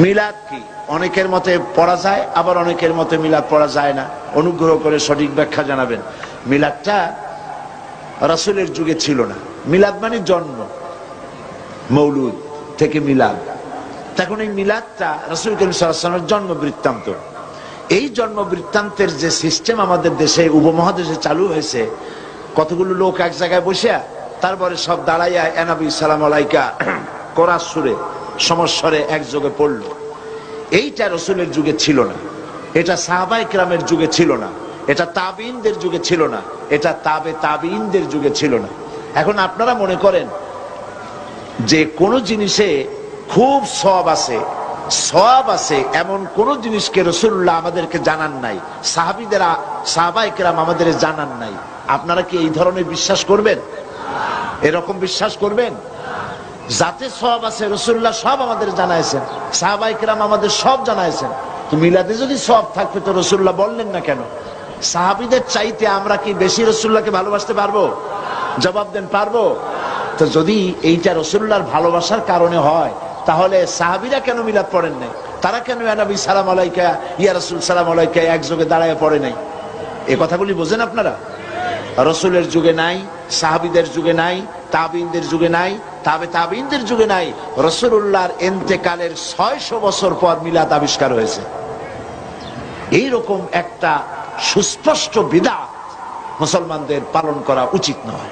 মিলাদ কি? অনেকের মতে পড়া যায়, আবার অনেকের মতে মিলাদ পড়া যায় না। অনুগ্রহ করে সঠিক ব্যাখ্যা জানাবেন। মিলাদটা রাসূলের যুগে ছিল না। মিলাদ মানে জন্ম, মৌলুদ থেকে মিলাদ। তখন এই মিলাদটা রাসূল করিম সাল্লাল্লাহু আলাইহি ওয়াসাল্লামের জন্ম বৃত্তান্ত। এই জন্ম বৃত্তান্তের যে সিস্টেম আমাদের দেশে উপমহাদেশে চালু হয়েছে, কতগুলো লোক এক জায়গায় বসে তারপরে সব দাঁড়াইয়া এনাবি সালাম আলাইকা কোরআন সুরে সমস্বরে একযোগে পড়ল। এইটা রাসূলের যুগে ছিল না, এটা সাহাবায়ে কেরামের যুগে ছিল না, এটা তাবিঈনদের যুগে ছিল না, এটা তাবিঈনদের যুগে ছিল না। এখন আপনারা মনে করেন যে কোন জিনিসে খুব সওয়াব আছে এমন কোন জিনিসকে রাসূলুল্লাহ আমাদেরকে জানান নাই, সাহাবায়ে কেরাম আমাদের জানান নাই। আপনারা কি এই ধরনের বিশ্বাস করবেন? এরকম বিশ্বাস করবেন? যাতে সওয়াব আছে রাসূলুল্লাহ সব আমাদের জানাইছেন, সাহাবায়ে কেরাম আমাদের সব জানাইছেন। তো মিলাদে যদি সওয়াব থাকবে তো রাসূলুল্লাহ বললেন না কেন? সাহাবীদের চাইতে আমরা কি বেশি রাসূলুল্লাহকে ভালোবাসতে পারবো? জবাব দেন, পারবো? তো যদি এইটা রাসূলুল্লাহর ভালোবাসার কারণে হয়, তাহলে সাহাবীরা কেন মিলাদ পড়েন নাই? তারা কেন ইয়া নবী সালাম আলাইকা, ইয়া রাসূল সালাম আলাইকা একযোগে দাঁড়ায় পড়ে নাই? এই কথাগুলি বোঝেন আপনারা? রাসূলের যুগে নাই, সাহাবীদের যুগে নাই, তাবিঈনদের যুগে নাই, তাবিঈনদের যুগে নাই। রাসূলুল্লাহর ইন্তেকালের 600 বছর পর মিলাদ আবিষ্কার হয়েছে। এইরকম একটা সুস্পষ্ট বিদআত মুসলমানদের পালন করা উচিত নয়।